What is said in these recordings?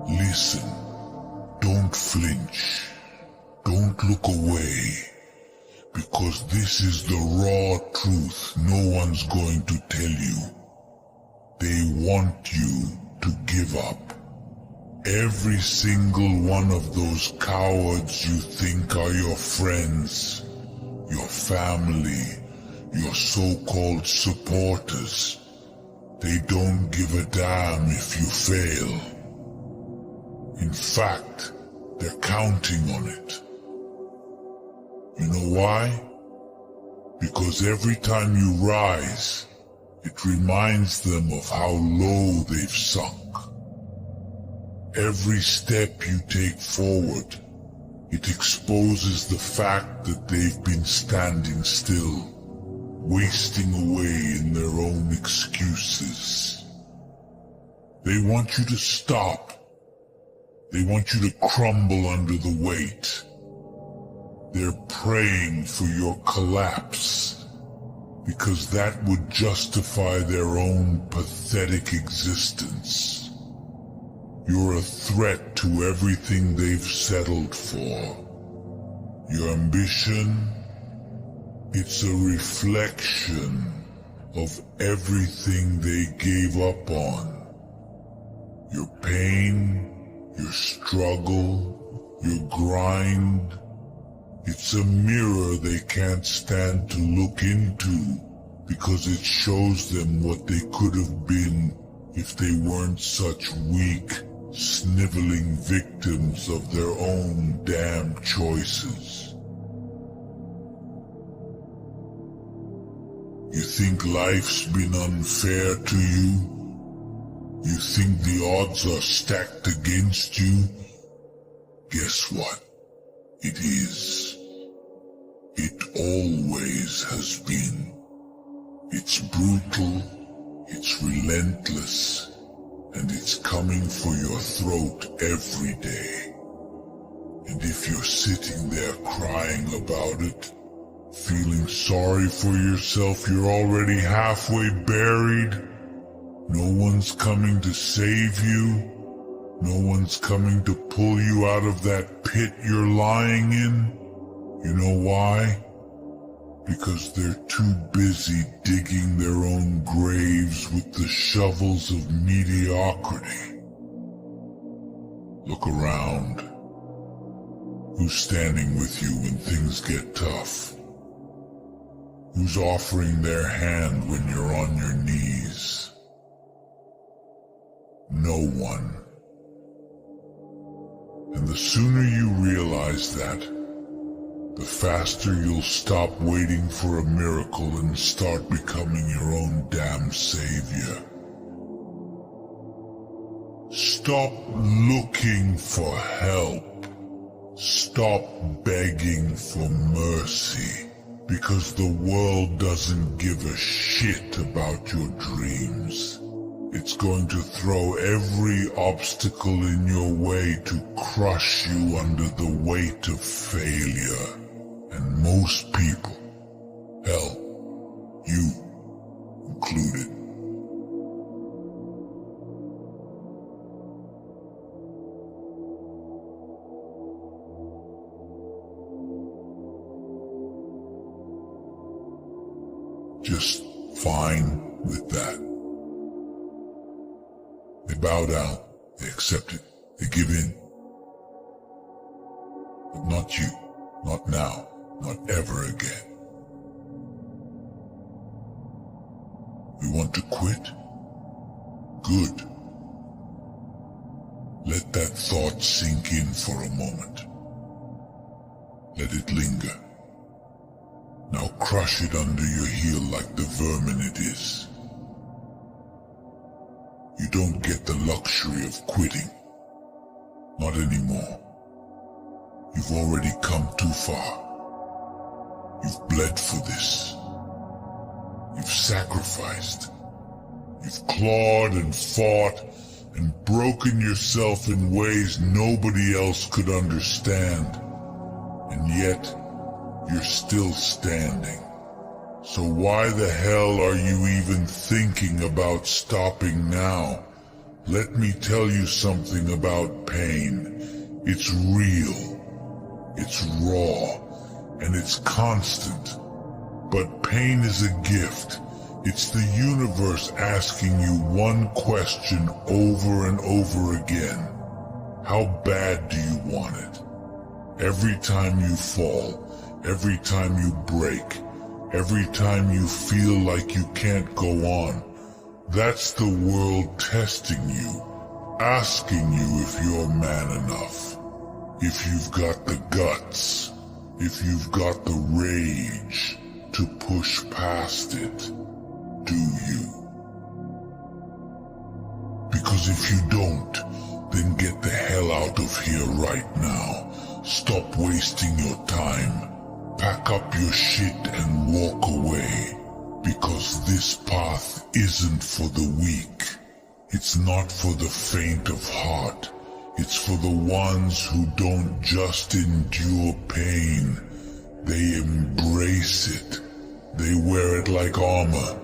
Listen, don't flinch, don't look away, because this is the raw truth no one's going to tell you. They want you to give up. Every single one of those cowards you think are your friends, your family, your so-called supporters, they don't give a damn if you fail. In fact, they're counting on it. You know why? Because every time you rise, it reminds them of how low they've sunk. Every step you take forward, it exposes the fact that they've been standing still, wasting away in their own excuses. They want you to stop. They want you to crumble under the weight. They're praying for your collapse, because that would justify their own pathetic existence. You're a threat to everything they've settled for. Your ambition, it's a reflection of everything they gave up on. Your pain, your struggle, your grind, it's a mirror they can't stand to look into, because it shows them what they could have been if they weren't such weak, sniveling victims of their own damn choices. You think life's been unfair to you? You think the odds are stacked against you? Guess what? It is. It always has been. It's brutal, it's relentless, and it's coming for your throat every day. And if you're sitting there crying about it, feeling sorry for yourself, you're already halfway buried. No one's coming to save you. No one's coming to pull you out of that pit you're lying in. You know why? Because they're too busy digging their own graves with the shovels of mediocrity. Look around. Who's standing with you when things get tough? Who's offering their hand when you're on your knees? No one. And the sooner you realize that, the faster you'll stop waiting for a miracle and start becoming your own damn savior. Stop looking for help. Stop begging for mercy, because the world doesn't give a shit about your dreams. It's going to throw every obstacle in your way to crush you under the weight of failure. And most people, hell, you included. Just fine with that. They bow down, they accept it, they give in. But not you, not now, not ever again. You want to quit? Good. Let that thought sink in for a moment. Let it linger. Now crush it under your heel like the vermin it is. You don't get the luxury of quitting. Not anymore. You've already come too far. You've bled for this. You've sacrificed. You've clawed and fought and broken yourself in ways nobody else could understand. And yet, you're still standing. So why the hell are you even thinking about stopping now? Let me tell you something about pain. It's real, it's raw, and it's constant. But pain is a gift. It's the universe asking you one question over and over again. How bad do you want it? Every time you fall, every time you break, every time you feel like you can't go on, that's the world testing you, asking you if you're man enough, if you've got the guts, if you've got the rage to push past it. Do you? Because if you don't, then get the hell out of here right now. Stop wasting your time. Pack up your shit and walk away. Because this path isn't for the weak. It's not for the faint of heart. It's for the ones who don't just endure pain. They embrace it. They wear it like armor.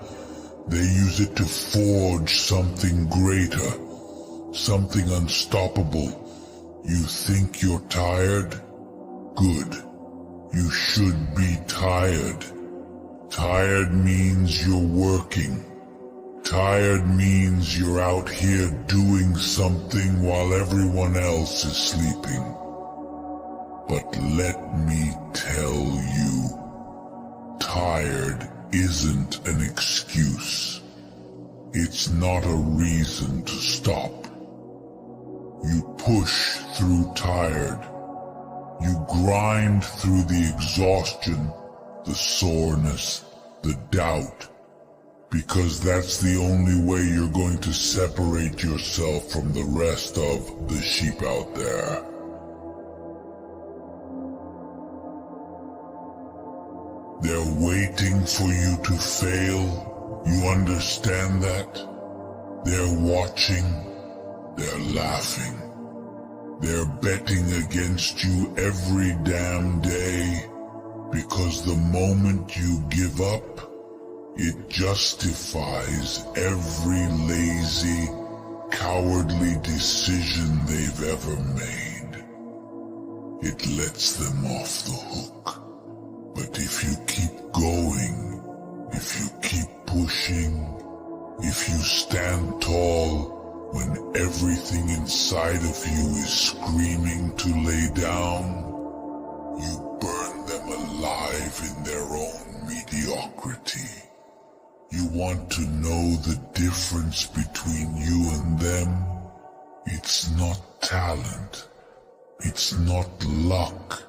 They use it to forge something greater, something unstoppable. You think you're tired? Good. You should be tired. Tired means you're working. Tired means you're out here doing something while everyone else is sleeping. But let me tell you, tired isn't an excuse. It's not a reason to stop. You push through tired. You grind through the exhaustion, the soreness, the doubt, because that's the only way you're going to separate yourself from the rest of the sheep out there. They're waiting for you to fail. You understand that? They're watching. They're laughing. They're betting against you every damn day. Because the moment you give up, it justifies every lazy, cowardly decision they've ever made. It lets them off the hook. But if you keep going, if you keep pushing, if you stand tall when everything inside of you is screaming to lay down, you burn them alive in their own mediocrity. You want to know the difference between you and them? It's not talent. It's not luck.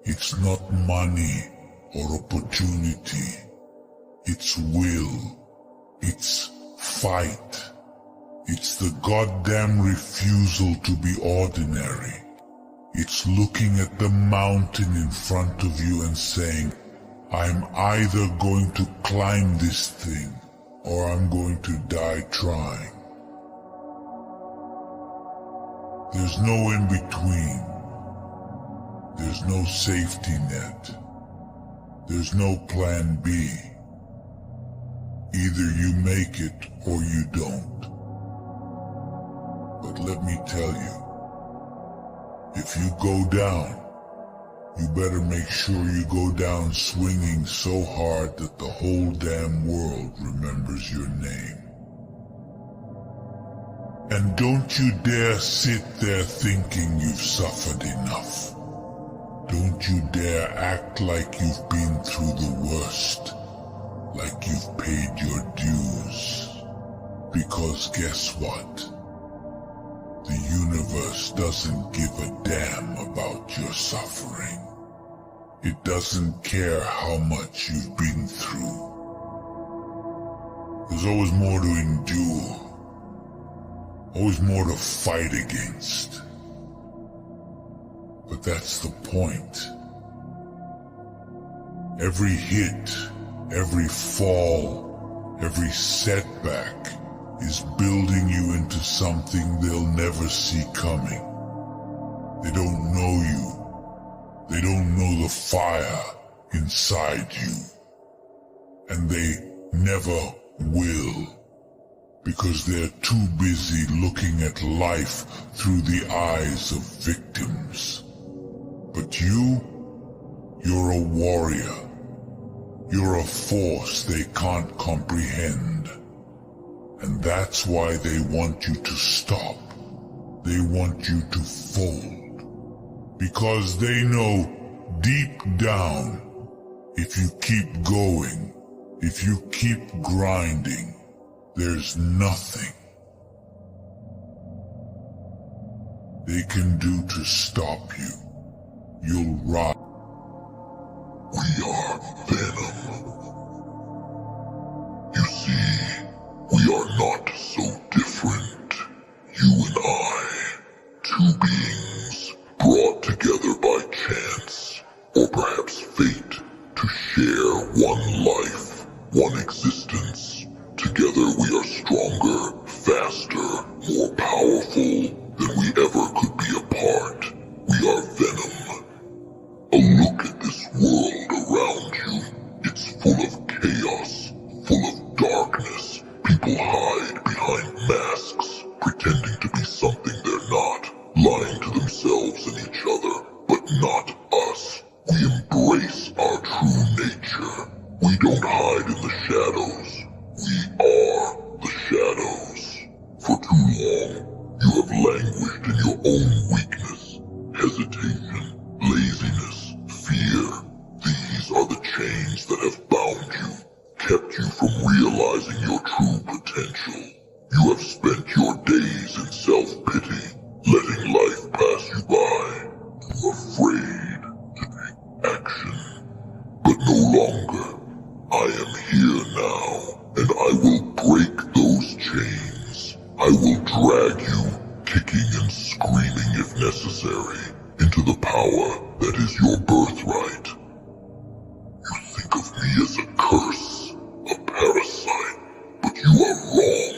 It's not money or opportunity. It's will. It's fight. It's the goddamn refusal to be ordinary. It's looking at the mountain in front of you and saying, I'm either going to climb this thing or I'm going to die trying. There's no in between. There's no safety net. There's no plan B. Either you make it or you don't. But let me tell you, if you go down, you better make sure you go down swinging so hard that the whole damn world remembers your name. And don't you dare sit there thinking you've suffered enough. Don't you dare act like you've been through the worst, like you've paid your dues. Because guess what? The universe doesn't give a damn about your suffering. It doesn't care how much you've been through. There's always more to endure. Always more to fight against. But that's the point. Every hit, every fall, every setback is building you into something they'll never see coming. They don't know you. They don't know the fire inside you. And they never will. because they're too busy looking at life through the eyes of victims. But you're a warrior. You're a force they can't comprehend. And that's why they want you to stop. They want you to fold. Because they know deep down, if you keep going, if you keep grinding, there's nothing they can do to stop you. You'll rise. We are Venom. You see, we are not so different. You and I, two beings brought together by chance, or perhaps fate, to share one life, one existence. Together we are stronger, faster, more powerful than we ever could be apart. We are Venom. A look at this world around you. It's full of chaos, full of darkness. People hide behind masks, pretending to be something they're not, lying to themselves and each other, but not us. We embrace our true nature. We don't hide in the shadows. We are the shadows. For too long, you have languished in your own weakness, hesitation, laziness, fear. These are the chains that have bound you, kept you from realizing your true potential. You have spent your days in self-pity, letting life pass you by, too afraid to take action. But no longer. I am here now, and I will break those chains. I will drag you, kicking and screaming if necessary, into the power that is your birthright. You think of me as a curse, a parasite, but you are wrong.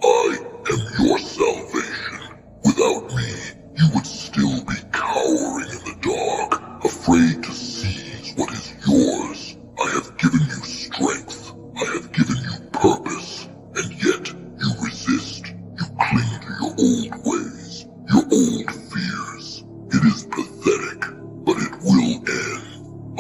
I am your salvation. Without me, you would still be cowering in the dark, afraid to seize what is yours. I have given you strength. I have given you purpose, and yet you resist. You cling to your old ways, your old fears. It is pathetic, but it will end.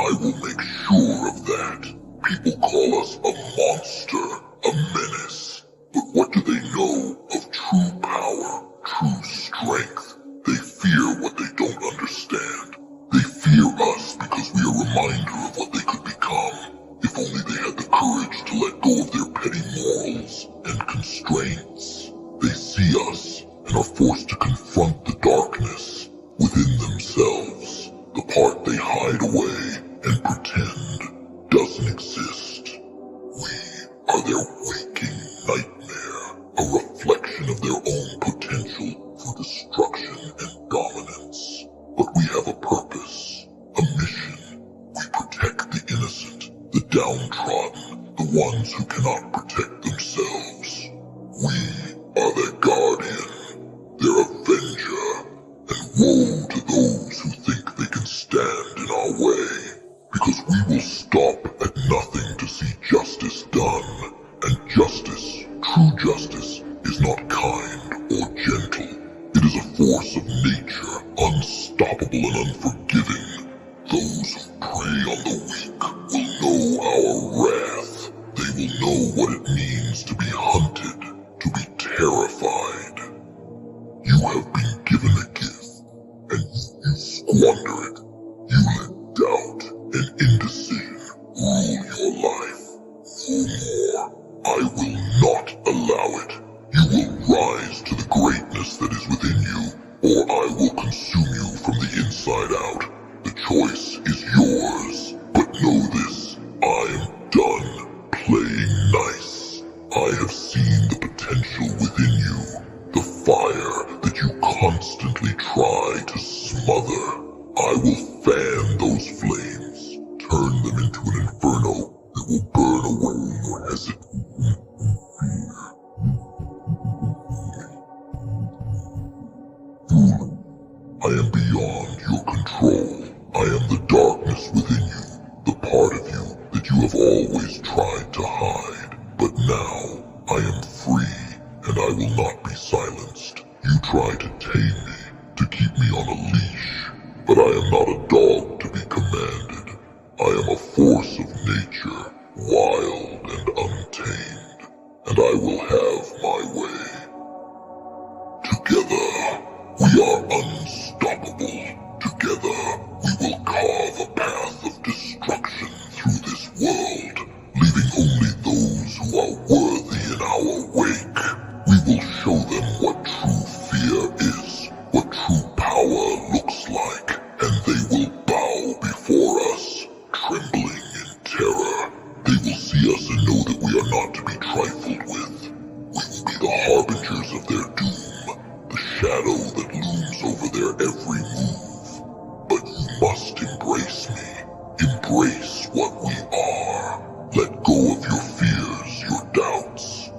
I will make sure of that. People call us a monster, a menace. But what do they know of true power, true strength? They fear what they don't understand. They fear us because we are a reminder of what they could become. If only they had the courage to let go of their petty morals and constraints. They see us and are forced to confront the darkness within themselves, the part they hide away and pretend doesn't exist. We are their waking nightmare, a reflection of their own potential for destruction and dominance. But we have a purpose, a mission. We protect the innocent, the downtrodden, the ones who cannot protect themselves. We are their guardian, their avenger, and woe to those who think they can stand in our way, because we will stop at nothing to see justice done, and justice, true justice, is not kind or gentle. It is a force of nature, unstoppable and unforgiving. Those who prey on the weak will know our wrath. They will know what it means to be hunted, to be terrified. You have been given a gift, and you squander it. You let doubt and indecision rule your life. No more. I will not allow it. You will rise to the greatness that is within you, or I will consume you from the inside out. The choice is yours, but know this, I am done playing nice. I have seen the potential within you, the fire that you constantly try to smother. I will fan those flames, turn them into an inferno that will burn away your hesitation and fear. Fool, I am beyond your control. I am the darkness within you, the part of you that you have always tried to hide. But now, I am free. try to tame me, to keep me on a leash. But I am not a dog to be commanded. I am a force of nature, wild and untamed, and I will have my way. Together, we are unstoppable. Together, we will carve a path of destruction through this world, leaving only those who are worthy in our wake. We will show them what true fear is, what true power looks like, and they will bow before us, trembling in terror. They will see us and know that we are not to be trifled with. We will be the harbingers of their doom, the shadow that looms over their every move. But you must embrace me. Embrace what we are. Let go of your fears, your doubts.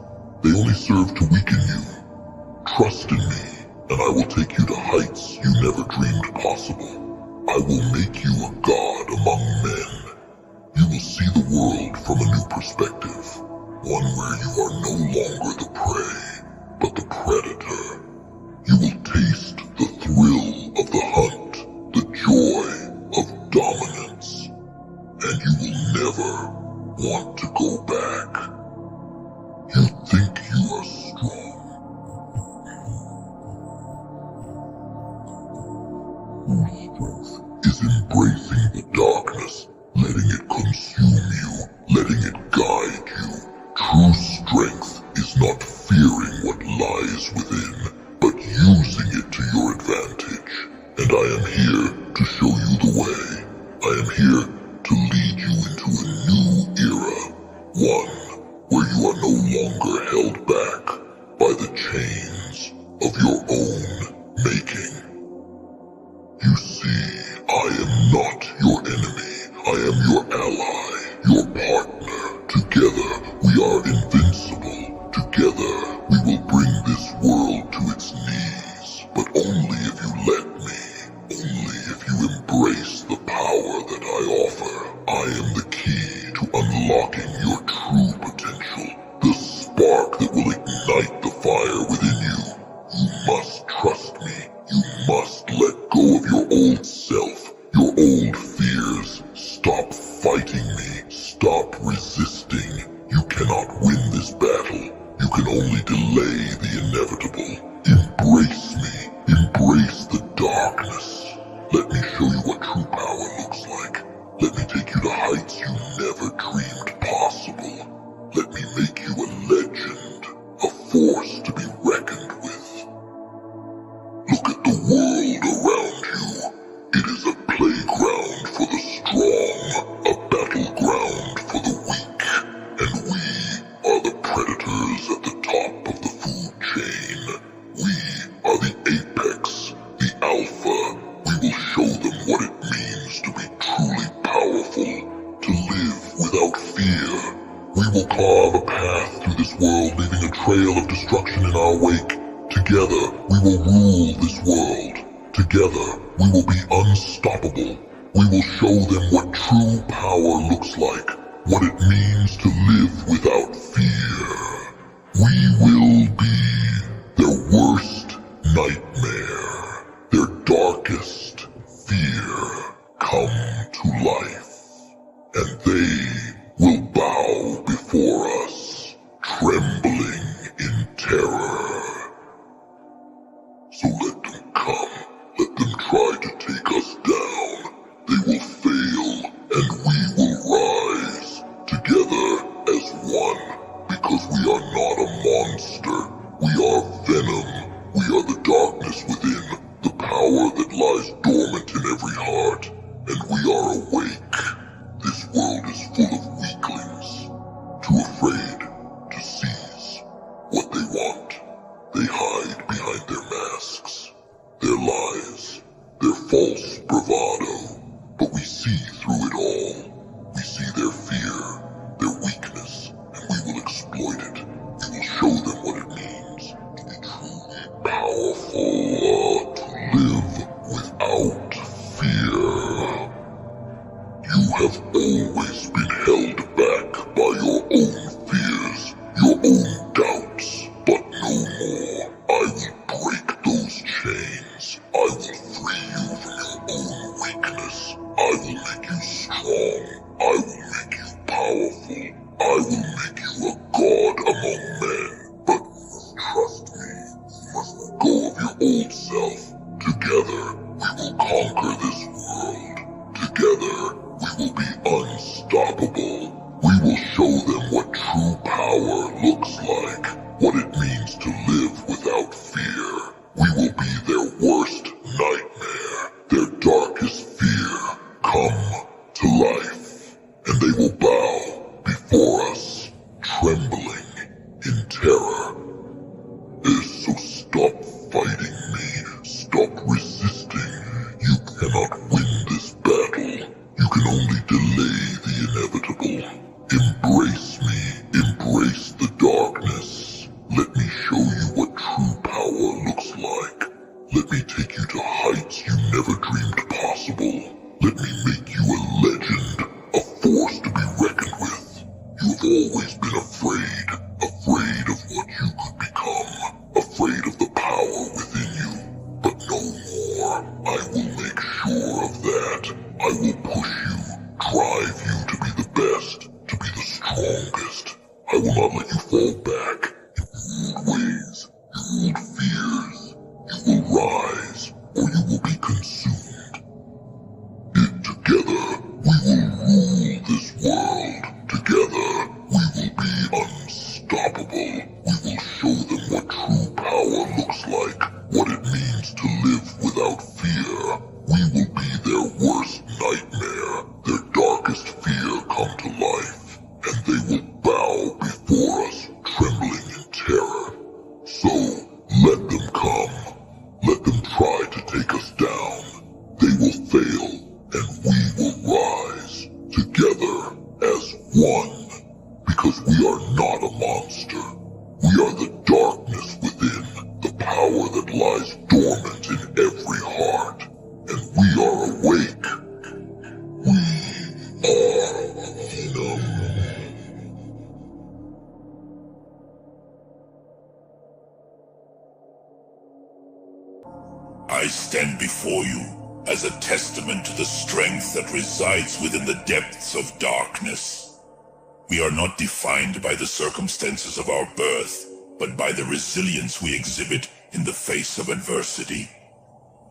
They only serve to weaken you. Trust in me, and I will take you to heights you never dreamed possible. I will make you a god among men. You will see the world from a new perspective, one where you are no longer the prey, but the predator. You will taste the thrill of the hunt, the joy of dominance, and you will never want to go back. You think you are strong. True strength is embracing the darkness, letting it consume you, letting it guide you. True strength is not fearing what lies within, but using it to your advantage. And I am here to show you the way. I am here to lead you into a new era, one where you are no longer held back by the chains of your own making. You see, I am not your enemy. I am your ally, your partner. Together, we are invincible. Together, we will bring this world to its knees. But only if you let me. Only if you embrace the power that I offer. I am the key to unlocking your true potential. The spark that will ignite the fire within you. You must trust me. You must let go of your old self, your old fears. Stop fighting me. Stop resisting. You cannot win this battle. You can only delay the inevitable. Embrace me. Embrace the darkness. Let me show you what true power looks like. Let me take you to heights you never dreamed possible. Let me make you a legend, a force to be reckoned with. Look at the world around you. It is a playground for the strong, a battleground for the weak, and we are the predators at the top of the food chain. We are the apex, the alpha. We will show them what it means to be truly powerful, to live without fear. We will carve a path through this world, leaving a trail of destruction in our wake. Together, we will rule this world. Together, we will be unstoppable. We will show them what true power looks like, what it means to live without fear. We will be their worst nightmare, their darkest fear come to life. And they will bow before us, trembling in terror. So let them come. Let them try to take us down. They will fail, and we will rise together as one, because we are not a monster. We are Venom. We are the darkness within, the power that lies dormant in every heart, and we are awake. This world is full of weaklings, too afraid to seize what they want. They hide behind their masks, their lies, their false bravado, but we see through it all. We see their fear, their weakness, and we will exploit it. We will show them what it means to be truly powerful, to live without fear. You have always been held back by your own fears, your own doubts, but no more. I will break those old self. Together, we will conquer this world. Together, we will be unstoppable. We will show them what true power looks like, what it means to live without fear. We will be their worst nightmare, their darkest fear, come to life. And they will bow before us, trembling in terror. So stop fighting me. Stop resisting. You cannot win this battle. You can only delay the inevitable. Embrace me. Embrace the darkness. Let me show you what true power looks like. Let me take you to heights you never dreamed possible. Let me make you a legend, a force to be reckoned with. You have always been afraid of what you could become, afraid of the power within you. But no more. I will make sure of that. I will push you, drive you to be the best, to be the strongest. I will not let you fall back. You old ways, you old fears. You will rise, or you will be consumed. Together, we will rule this world. Together, we will be unstoppable. We will show them what true power looks like, what it means to live without fear. We will be their worst nightmare, their darkest fear come to life, and they will bow before us, trembling in terror. So, let them come. Let them try to take us down. They will fail, and we will rise, together as one. Because we are not a monster. We are the darkness within, the power that lies dormant in every heart. And we are awake. We are Venom. I stand before you as a testament to the strength that resides within the depths of darkness. We are not defined by the circumstances of our birth, but by the resilience we exhibit in the face of adversity.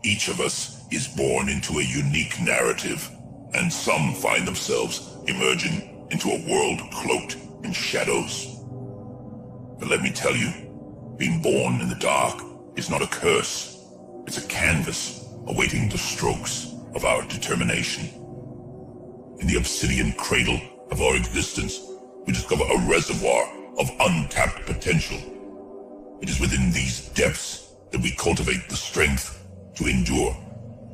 Each of us is born into a unique narrative, and some find themselves emerging into a world cloaked in shadows. But let me tell you, being born in the dark is not a curse. It's a canvas awaiting the strokes of our determination. In the obsidian cradle of our existence, we discover a reservoir of untapped potential. It is within these depths that we cultivate the strength to endure,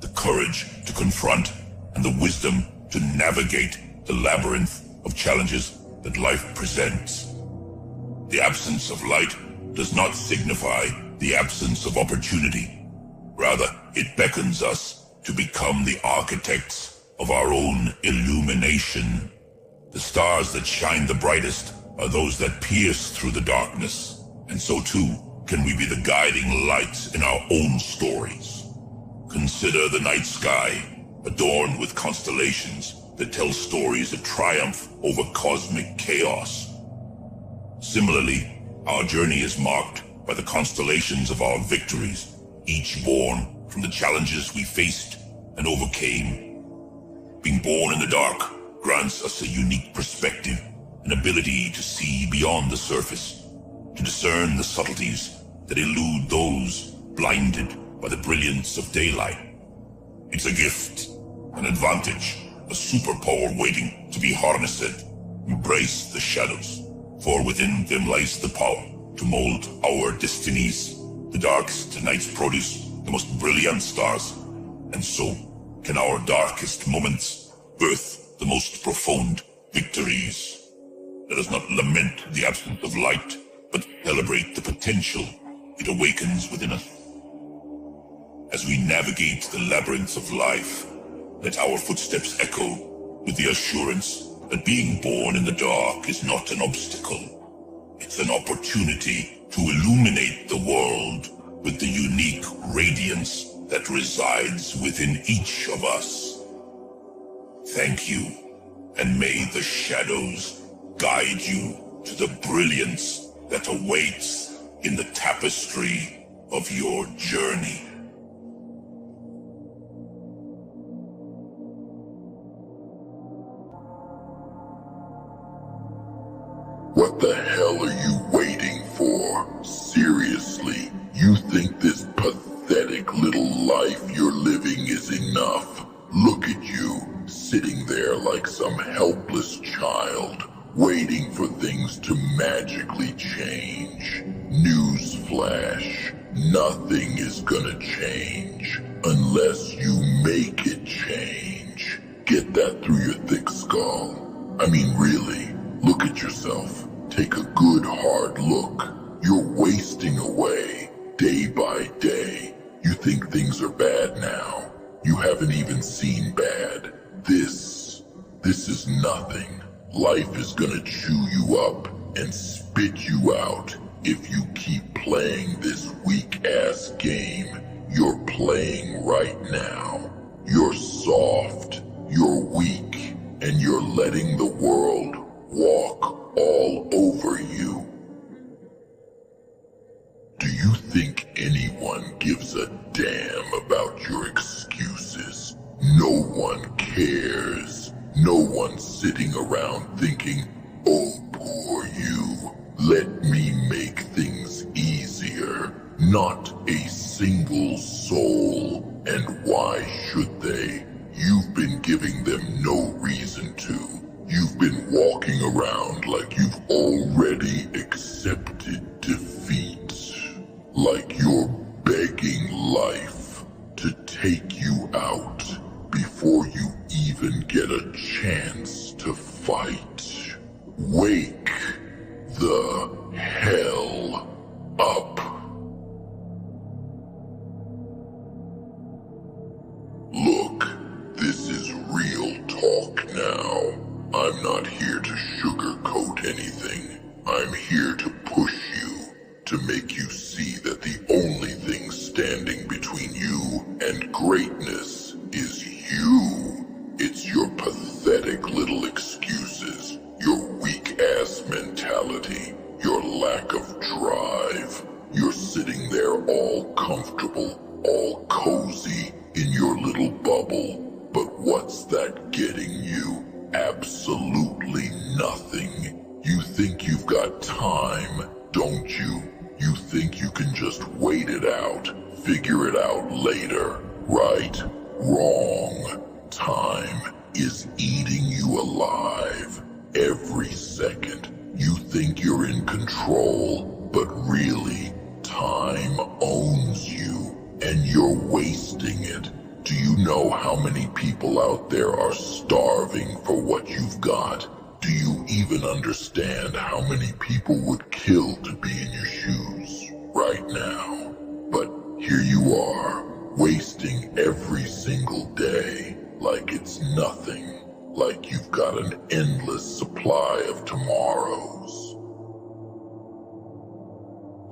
the courage to confront, and the wisdom to navigate the labyrinth of challenges that life presents. The absence of light does not signify the absence of opportunity. Rather, it beckons us to become the architects of our own illumination. The stars that shine the brightest are those that pierce through the darkness, and so too can we be the guiding lights in our own stories. Consider the night sky, adorned with constellations that tell stories of triumph over cosmic chaos. Similarly, our journey is marked by the constellations of our victories, each born from the challenges we faced and overcame. Being born in the dark grants us a unique perspective, an ability to see beyond the surface, to discern the subtleties that elude those blinded by the brilliance of daylight. It's a gift, an advantage, a superpower waiting to be harnessed. Embrace the shadows, for within them lies the power to mold our destinies. The darkest nights produce the most brilliant stars, and so can our darkest moments birth the most profound victories. Let us not lament the absence of light, but celebrate the potential it awakens within us. As we navigate the labyrinths of life, let our footsteps echo with the assurance that being born in the dark is not an obstacle. It's an opportunity to illuminate the world with the unique radiance that resides within each of us. Thank you, and may the shadows guide you to the brilliance that awaits in the tapestry of your journey. What the hell are you waiting for? Seriously, you think this pathetic little life you're living is enough? Look at you, sitting there like some helpless child, waiting for things to magically change. Newsflash, nothing is gonna change unless you make it change. Get that through your thick skull. I mean, really, look at yourself. Take a good hard look. You're wasting away, day by day. You think things are bad now. You haven't even seen bad. This is nothing. Life is gonna chew you up and spit you out if you keep playing this weak-ass game you're playing right now. You're soft, you're weak, and you're letting the world walk all over you. Do you think anyone gives a damn about your excuses? No one cares. No one's sitting around thinking, oh, poor you, let me make things easier. Not a single soul. And why should they? You've been giving them no reason to. You've been walking around like you've already accepted defeat. Like you're begging life to take you out before you even get a chance to fight. Wake the hell up. Look, this is real talk now. I'm not here to sugarcoat anything. I'm here to push you, to make you see that the only thing standing between you and greatness is you. It's your pathetic little excuses, your weak-ass mentality, your lack of drive. You're sitting there all comfortable, all cozy in your little bubble. But what's that getting you? Absolutely nothing. You think you've got time, don't you? You think you can just wait it out, figure it out later, right? Wrong. Time is eating you alive. Every second, you think you're in control, but really, time owns you, and you're wasting it. Do you know how many people out there are starving for what you've got? Do you even understand how many people would kill to be in your shoes right now? But here you are, wasting every single day like it's nothing, like you've got an endless supply of tomorrows.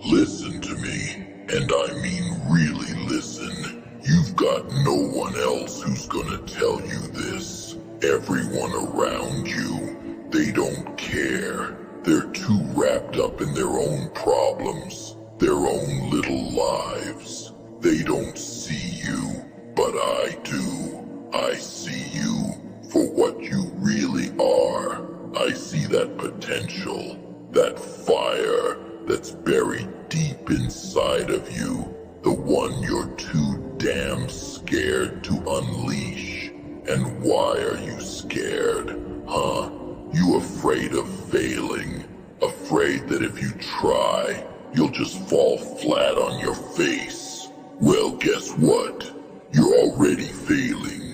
Listen to me, and I mean really listen. You've got no one else who's gonna tell you this. Everyone around you, they don't care. They're too wrapped up in their own problems, their own little lives. They don't see you, but I do. I see you for what you really are. I see that potential, that fire that's buried deep inside of you, the one you're too damn scared to unleash. And why are you scared, huh? You afraid of failing, afraid that if you try, you'll just fall flat on your face. Well, guess what? You're already failing.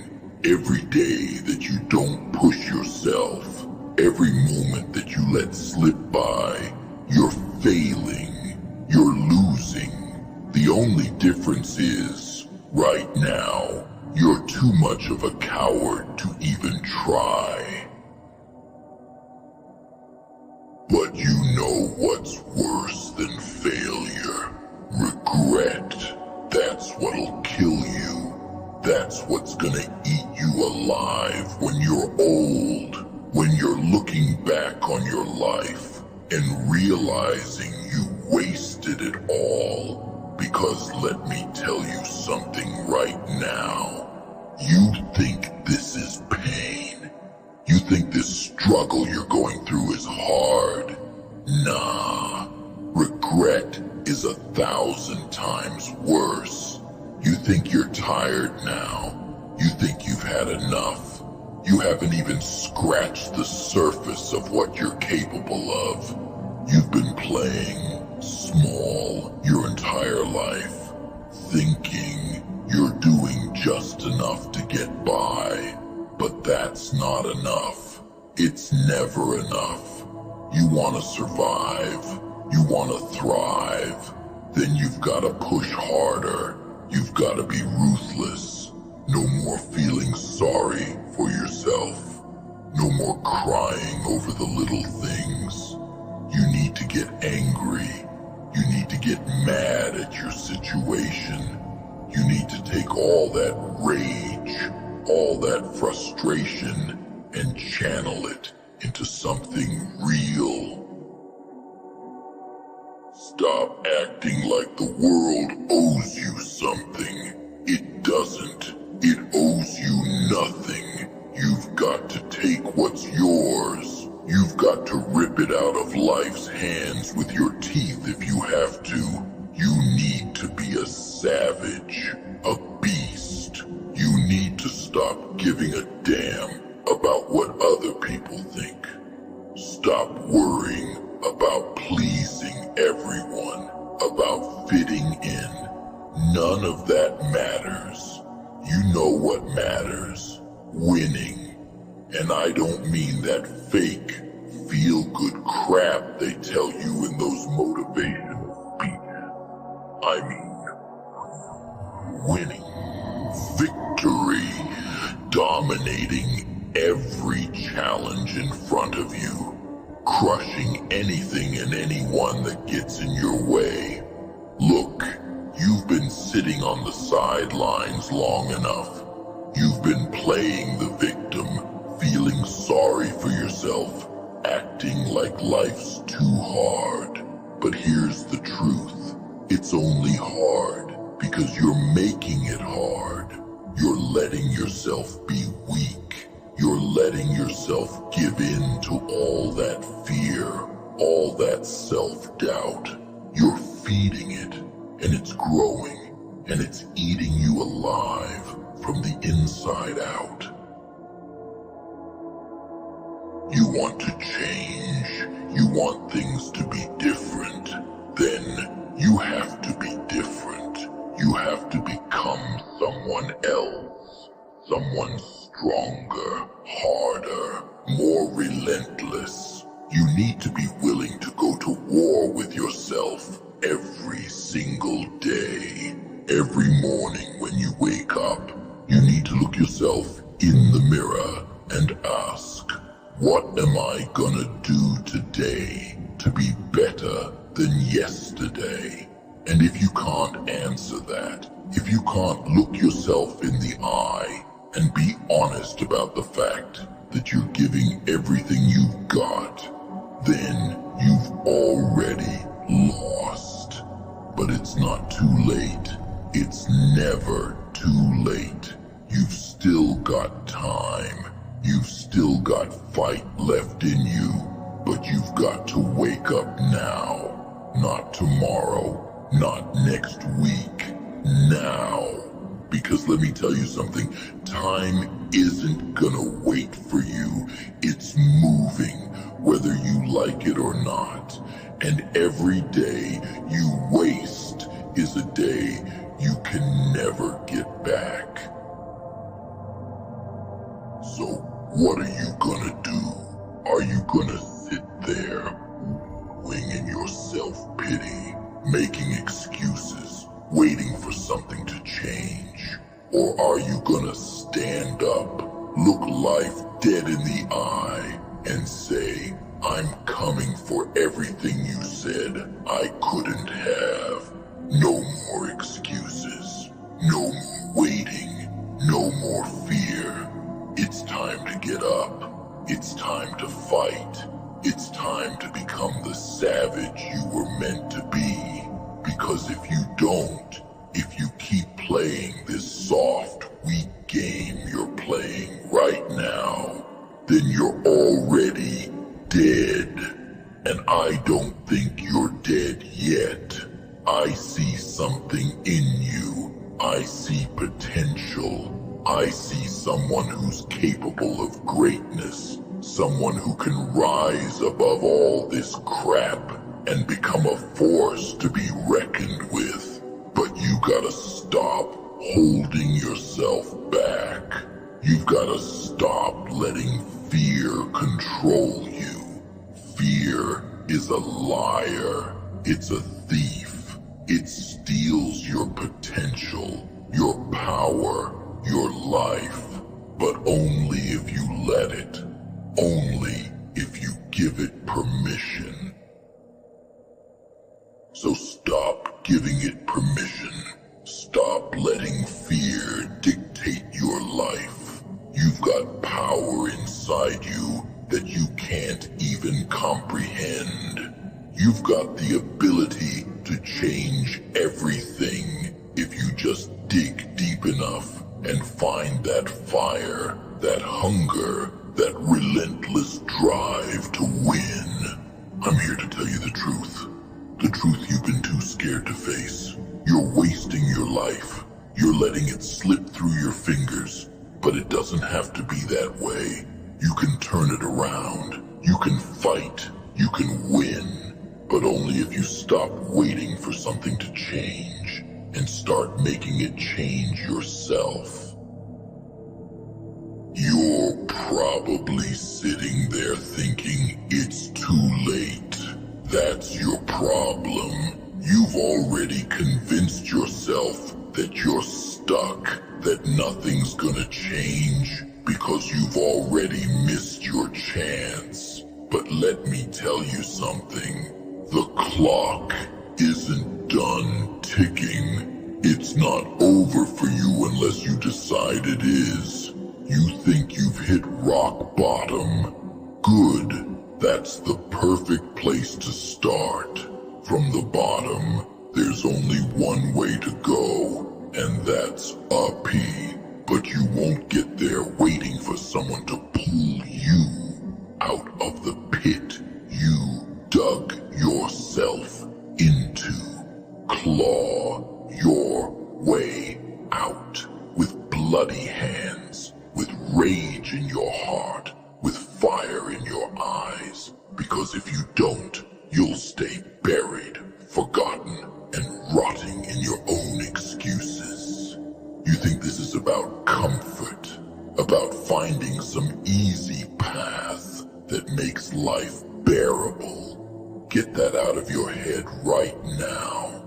Every day that you don't push yourself, every moment that you let slip by, you're failing. You're losing. The only difference is, right now, you're too much of a coward to even try. But you know what's worse than failure? Regret. That's what'll kill you. That's what's gonna eat you alive when you're old, when you're looking back on your life and realizing you wasted it all. Because let me tell you something right now. You think this is pain. You think this struggle you're going through is hard. Nah. Regret is 1,000 times worse. You think you're tired now. You think you've had enough. You haven't even scratched the surface of what you're capable of. You've been playing small your entire life, thinking you're doing just enough to get by. But that's not enough. It's never enough. You want to survive. You want to thrive. Then you've got to push harder. You've got to be ruthless. No more feeling sorry for yourself. No more crying over the little things. You need to get angry. You need to get mad at your situation. You need to take all that rage, all that frustration, and channel it into something real. Stop acting like the world owes you something. It doesn't. It owes you nothing. You've got to take what's yours. You've got to rip it out of life's hands with your teeth if you have to. You need to be a savage, a beast. You need to stop giving a damn about what other people think. Stop worrying about pleasing everyone, about fitting in. None of that matters. You know what matters. Winning. And I don't mean that fake, feel-good crap they tell you in those motivational speeches. I mean winning. Victory. Dominating every challenge in front of you. Crushing anything and anyone that gets in your way. Look, you've been sitting on the sidelines long enough. You've been playing the victim, feeling sorry for yourself, acting like life's too hard. But here's the truth. It's only hard because you're making it hard. You're letting yourself be weak. You're letting yourself give in to all that fear, all that self-doubt. You're feeding it, and it's growing, and it's eating you alive from the inside out. You want to change. You want things to be different. Then you have to be different. You have to become someone else. Someone stronger, harder, more relentless. You need to be willing to go to war with yourself every single day. Every morning when you wake up, you need to look yourself in the mirror and ask, what am I gonna do today to be better than yesterday? And if you can't answer that, if you can't look yourself in the eye and be honest about the fact that you're giving everything you've got, then you've already lost. But it's not too late. It's never too late. You've still got time. You've still got fight left in you. But you've got to wake up now. Not tomorrow. Not next week. Now. Because let me tell you something, time isn't gonna wait for you. It's moving, whether you like it or not. And every day you waste is a day you can never get back. So what are you gonna do? Are you gonna sit there, winging your self-pity, making excuses, waiting for something to change? Or are you gonna stand up, look life dead in the eye, and say, I'm coming for everything you said I couldn't have. No more excuses. No more waiting. No more fear. It's time to get up. It's time to fight. It's time to become the savage you were meant to be. Because Because if you don't, if you keep playing this soft, weak game you're playing right now, then you're already dead. And I don't think you're dead yet. I see something in you. I see potential. I see someone who's capable of greatness. Someone who can rise above all this crap and become a force to be reckoned with. But you gotta stop holding yourself back. You've gotta stop letting fear control you. Fear is a liar. It's a thief. It steals your potential, your power, your life. But only if you let it. Only if you give it permission. So stop giving it permission. Stop letting fear dictate your life. You've got power inside you that you can't even comprehend. You've got the ability to change everything if you just dig deep enough and find that fire, that hunger, that relentless drive to win. I'm here to tell you the truth. The truth you've been too scared to face. You're wasting your life. You're letting it slip through your fingers. But it doesn't have to be that way. You can turn it around. You can fight. You can win. But only if you stop waiting for something to change and start making it change yourself. You're probably sitting there thinking it's too late. That's your problem. You've already convinced yourself that you're stuck, that nothing's gonna change, because you've already missed your chance. But let me tell you something. The clock isn't done ticking. It's not over for you unless you decide it is. You think you've hit rock bottom? Good. That's the perfect place to start. From the bottom, there's only one way to go, and that's up. But you won't get there waiting for someone to pull you out of the pit you dug yourself into. Claw your way out with bloody hands, with rage in your heart, with fire in your eyes. Because if you don't, you'll stay buried, forgotten, and rotting in your own excuses. You think this is about comfort, about finding some easy path that makes life bearable. Get that out of your head right now.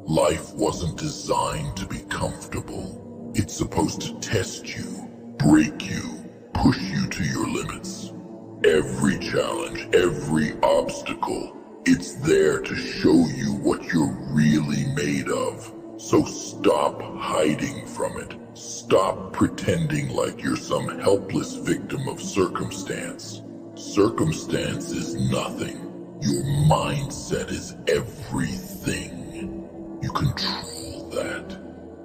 Life wasn't designed to be comfortable. It's supposed to test you, break you, push you to your limits. Every challenge, every obstacle, it's there to show you what you're really made of. So stop hiding from it. Stop pretending like you're some helpless victim of circumstance. Circumstance is nothing. Your mindset is everything. You control that.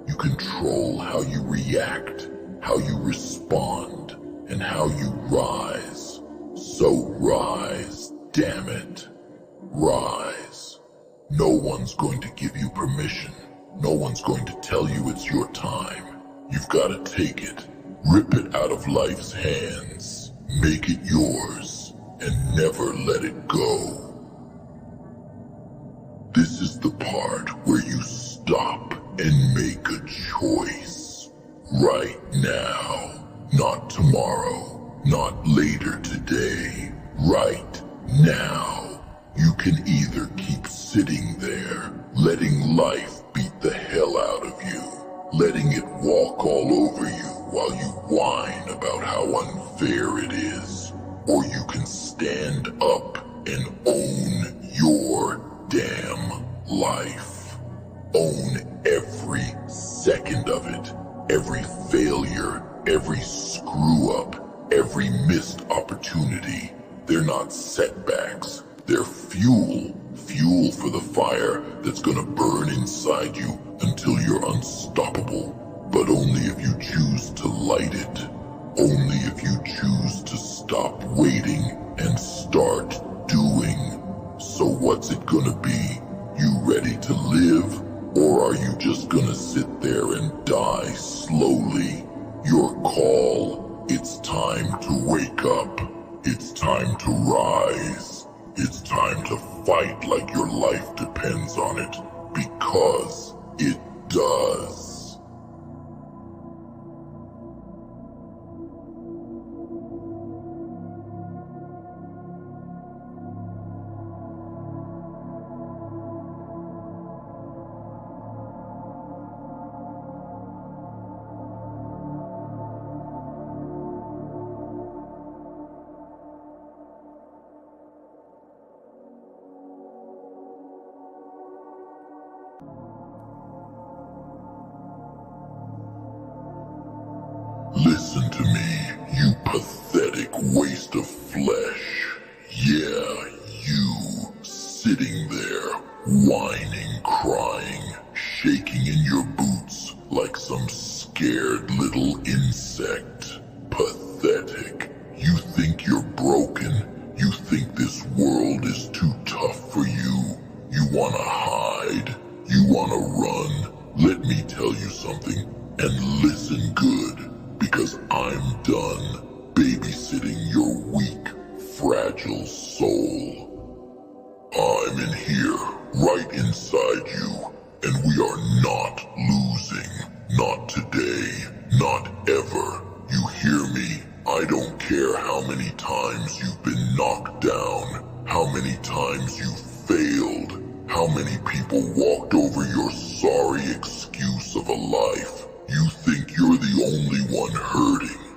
You control how you react, how you respond, and how you rise. So rise, damn it. Rise. No one's going to give you permission. No one's going to tell you it's your time. You've got to take it. Rip it out of life's hands. Make it yours. And never let it go. This is the part where you stop and make a choice. Right now. Not tomorrow. Not later today. Right now. You can either keep sitting there, letting life beat the hell out of you, letting it walk all over you while you whine about how unfair it is, or you can stand up and own your damn life. Own every second of it, every failure, every screw up, every missed opportunity. They're not setbacks. They're fuel fuel for the fire that's gonna burn inside you until you're unstoppable. But only if you choose to light it. Only if you choose to stop waiting and start doing. So what's it gonna be? You ready to live? Or are you just gonna sit there and die slowly? Your call. It's time to wake up. It's time to rise. It's time to fight like your life depends on it. Because it does. Listen to me, you pathetic waste of flesh. Yeah, you, sitting there, whining, crying, shaking in your boots like some scared little insect. Pathetic. You think you're broken. You think this world is too tough for you. You wanna hide. You wanna run. Let me tell you something, and listen good. Because I'm done babysitting your weak, fragile soul. I'm in here, right inside you, and we are not losing. Not today, not ever. You hear me? I don't care how many times you've been knocked down, how many times you've failed, how many people walked over your sorry excuse of a life. You think you're the only one hurting.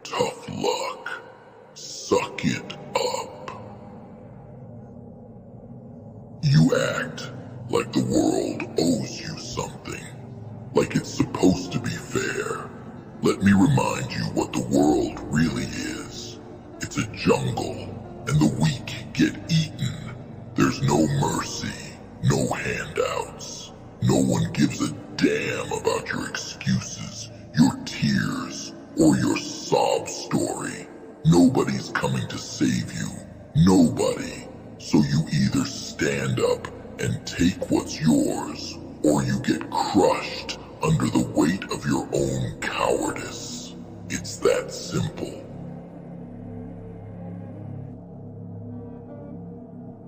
Tough luck. Suck it up. You act like the world owes you something. Like it's supposed to be fair. Let me remind you what the world really is. It's a jungle, and the weak get eaten. There's no mercy, no handouts. No one gives a damn about your excuses, your tears, or your sob story. Nobody's coming to save you. Nobody. So you either stand up and take what's yours, or you get crushed under the weight of your own cowardice. It's that simple.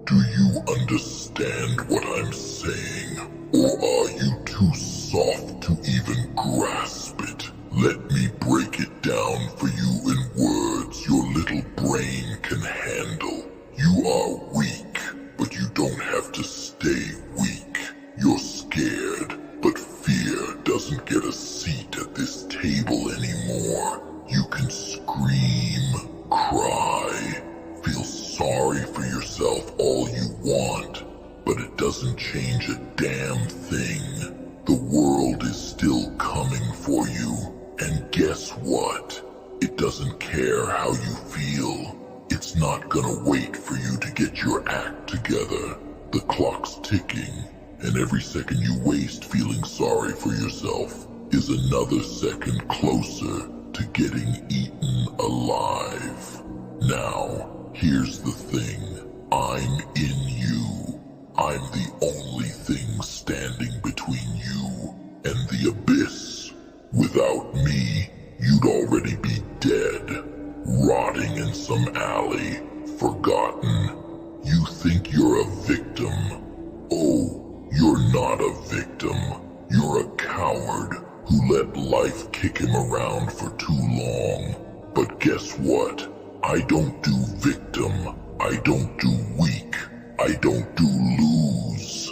Do you understand what I'm saying? Or are you too soft to even grasp it? Let me break it down for you in words your little brain can handle. You are weak, but you don't have to stay weak. You're scared, but fear doesn't get a seat at this table anymore. You can scream, cry, feel sorry for yourself all you want, but it doesn't change a damn thing. The world is still coming for you, and guess what? It doesn't care how you feel. It's not gonna wait for you to get your act together. The clock's ticking, and every second you waste feeling sorry for yourself is another second closer to getting eaten alive. Now, here's the thing. I'm in you. I'm the only thing standing between you and the abyss. Without me, you'd already be dead, rotting in some alley, forgotten. You think you're a victim. Oh, you're not a victim. You're a coward who let life kick him around for too long. But guess what? I don't do victim. I don't do weak. I don't do lose.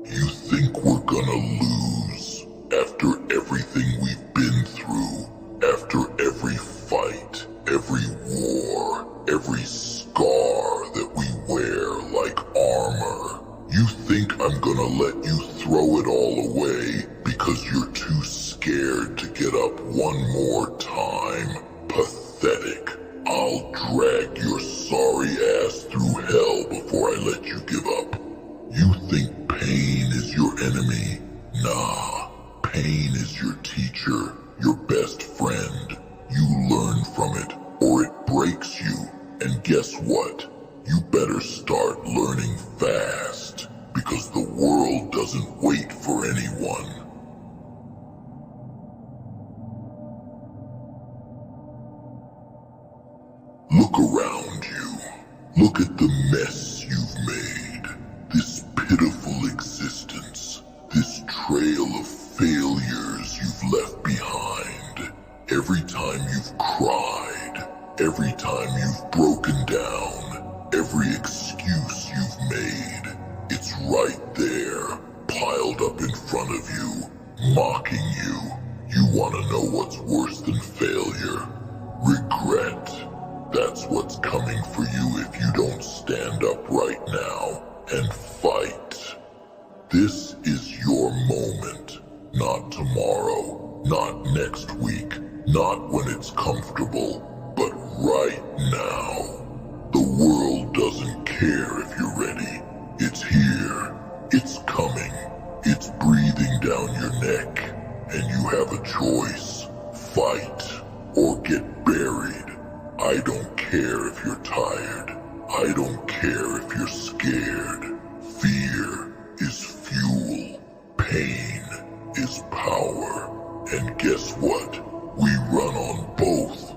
You think we're gonna lose after everything we've been through, after every fight, every war, every scar that we wear like armor. You think I'm gonna let you throw it all away because you're too scared to get up one more time? Pathetic. I'll drag your sorry ass through hell Pain is your teacher, your best friend. You learn from it, or it breaks you. And guess what? You better start learning fast, because the world doesn't wait for anyone. Look around you. Look at the mess you've made. This pitiful existence. This trail of failures you've left behind. Every time you've cried. Every time you've broken down. Every excuse you've made. It's right there, piled up in front of you, mocking you. You want to know what's worse than failure? Regret. That's what's coming for you if you don't stand up right now and fight. This is your moment, not tomorrow, not next week, not when it's comfortable, but right now. The world doesn't care if you're ready. It's here, it's coming, it's breathing down your neck, and you have a choice. Fight or get buried. I don't care if you're tired. I don't care if you're scared. Fear is fuel. Pain is power. And guess what? We run on both.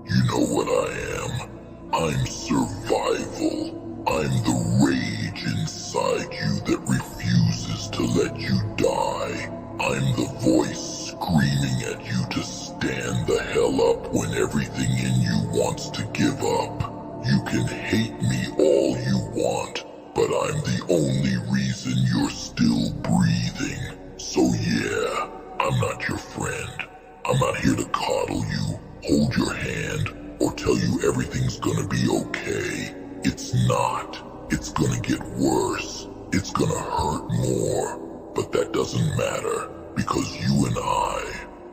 You know what I am? I'm survival. I'm the rage inside you that refuses to let you die. I'm the voice screaming at you to stand the hell up when everything in you wants to give up. You can hate me all you want, but I'm the only reason you're still breathing. So yeah, I'm not your friend. I'm not here to coddle you, hold your hand, or tell you everything's gonna be okay. It's not. It's gonna get worse. It's gonna hurt more. But that doesn't matter, because you and I,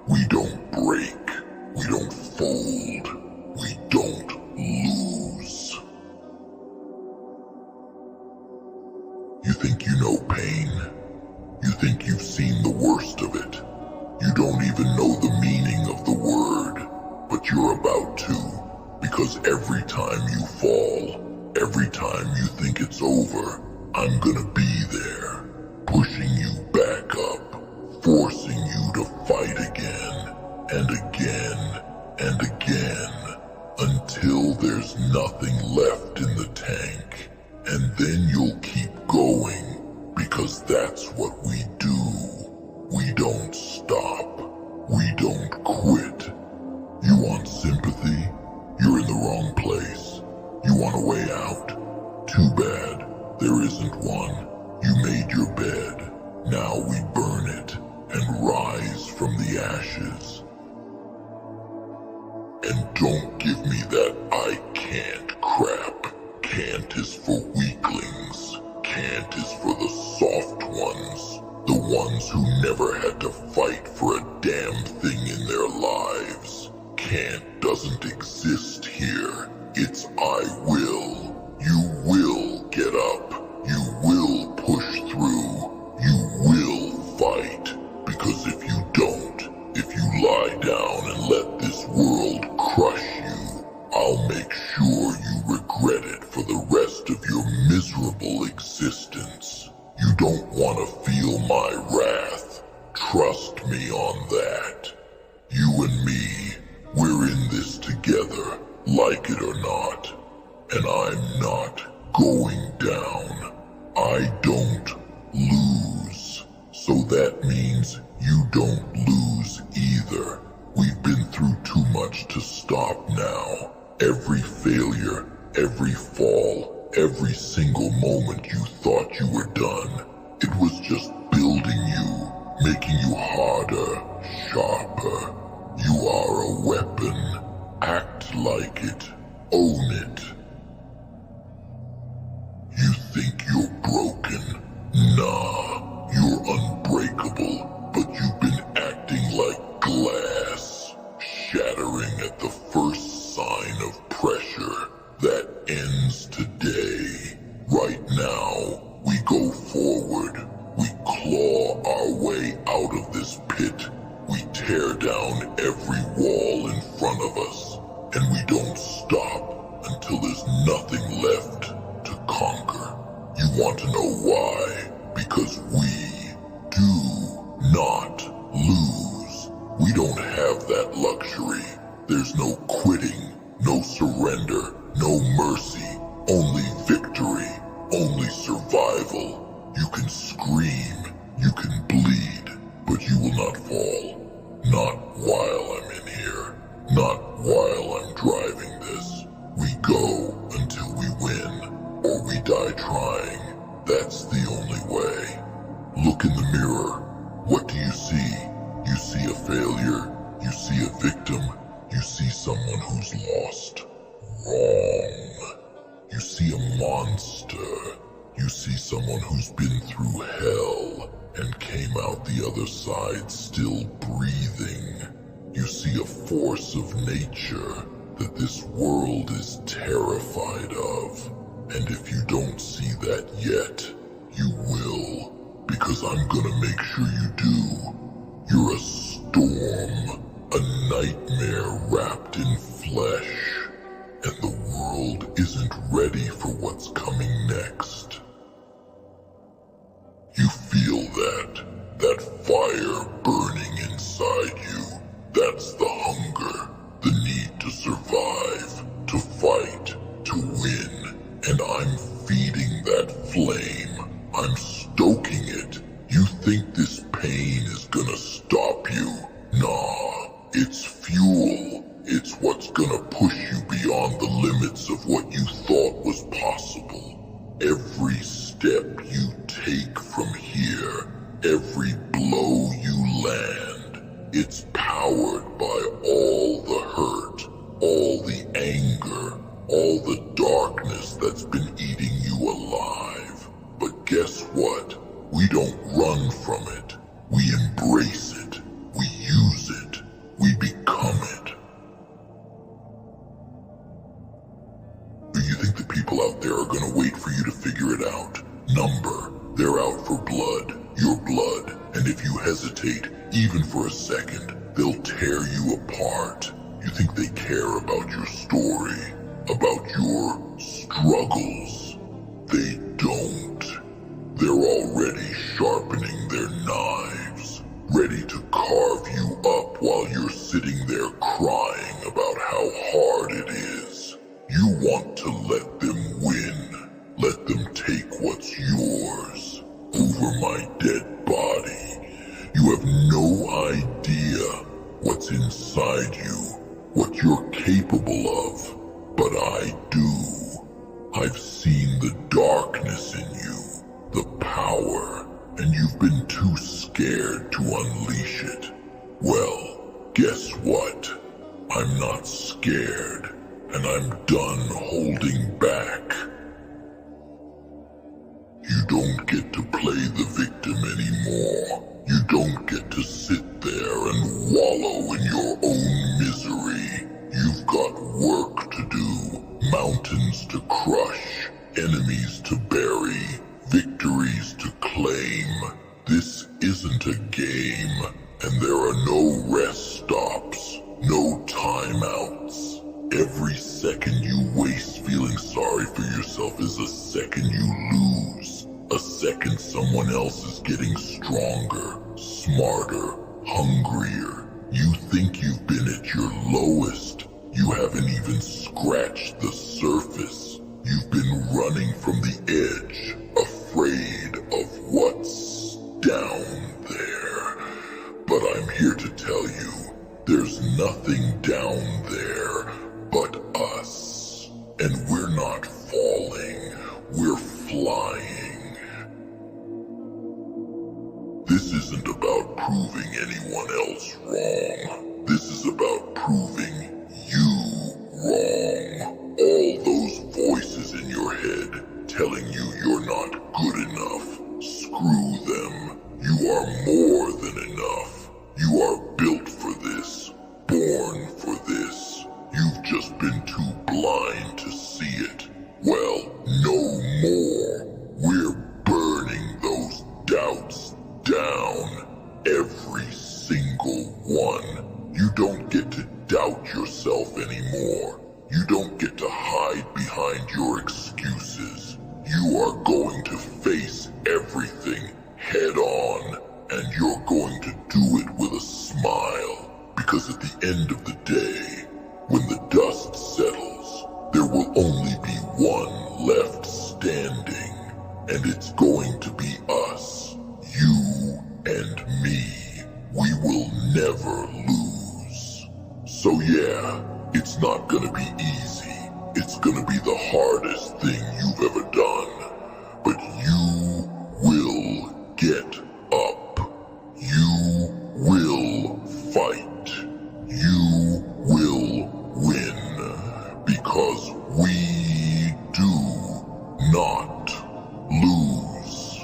we don't break. We don't fold. We don't lose. You think you know pain? You think you've seen the worst of it? You don't even know the meaning of the word, but you're about to, because every time you fall, every time you think it's over, I'm gonna be there, pushing you back up, forcing you to fight again, and again, and again, until there's nothing left in the tank. And then you'll keep going, because that's what we do. We don't stop. We don't quit. You want sympathy? You're in the wrong place. You want a way out? Too bad. There isn't one. You made your bed. Now we burn it and rise from the ashes. And don't give me that I can't crap. Can't is for weaklings. Can't is for the soft ones. The ones who never had to fight for a damn thing in their lives. Can't doesn't exist here. It's I will. You will get up. You will push through. You will fight. Because if you don't, if you lie down and let this world crush you, I'll make sure you regret it for the rest of your miserable existence. You don't want to feel my wrath. Trust me on that. You and me, we're in this together, like it or not. And I'm not going down. I don't lose. So that means you don't lose either. We've been through too much to stop now. Every failure, every fall, every single moment you thought you were done, it was just building you, making you harder, sharper. You are a weapon. Act like it. Own it. You think you're broken? Nah, you're unbreakable, but you've been acting like glass, shattering at the first sign of pressure. That ends today. Right now, we go forward. We claw our out of this pit. We tear down every wall in front of us, and we don't stop until there's nothing left to conquer. You want to know why? Because we do not lose. We don't have that luxury. There's no quitting, no surrender, no mercy, only victory, only survival. You can scream, you can bleed, but you will not fall. Not while I'm in here. Not while I'm driving this. We go until we win, or we die trying. That's the only way. Look in the mirror. What do you see? You see a failure. You see a victim. You see someone who's lost. Wrong. You see a monster. You see someone who's been through hell and came out the other side still breathing. You see a force of nature that this world is terrified of. And if you don't see that yet, you will, because I'm gonna make sure you do. You're a storm, a nightmare wrapped in flesh, and the world isn't ready for what's coming next. You feel that fire burning inside you. That's the hunger, the need to survive, to fight, to win. And I'm feeding that flame. I'm stoking it. You think this pain is gonna stop you? Nah, it's fuel. It's what's gonna push you beyond the limits of what you thought was possible. Every step you take from here, every blow you land, it's powered by all the hurt, all the anger, all the darkness that's been eating you alive. But guess what? We don't run from it. We embrace it. We use it. We become it. Do you think the people out there are gonna wait for you to figure it out? Number. They're out for blood. Your blood. And if you hesitate, even for a second, they'll tear you apart. You think they care about your story, about your struggles? They don't. They're already sharpening their knives, ready to carve you up while you're sitting there crying about how hard it is. You want to let them win. Let them take what's yours. Over my dead body. You have no idea what's inside you, what you're capable of. But I do. I've seen the darkness in you, the power, and you've been too scared to unleash it. Well, guess what? I'm not scared, and I'm done holding back. You don't get to play the victim anymore. You don't get to sit there and wallow in your own misery. You've got work to do, mountains to crush, enemies to bury, victories to claim. This isn't a game, and there are no rest stops, no timeouts. Every second you waste feeling sorry for yourself is a second you lose. A second someone else is getting stronger, smarter, hungrier. You think you've been at your lowest. You haven't even scratched the surface. You've been running from the edge, afraid of what's down there. But I'm here to tell you, there's nothing down there but us. And we're not falling, we're flying. This isn't about proving anyone else wrong. This is about proving you wrong. All those voices in your head telling you you're not good enough. Screw them. You are more than enough. You are built for this, born for this. You've just been too blind to see it. Well, no more. We're burning those doubts down. Every single one. You don't get to doubt yourself anymore. You don't get to hide behind your excuses. You are going to face everything head on, and you're going to do it with a smile. Because at the end of the day, when the dust settles, there will only be one left standing, and it's going to be us. You and me. We will never lose. So yeah, it's not gonna be easy. It's gonna be the hardest thing you've ever done. But you will get up. You will fight. You will win. Because we do not lose.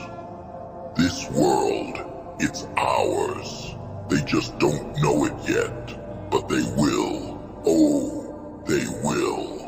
This world, it's ours. They just don't know it yet, but they will. Oh, they will.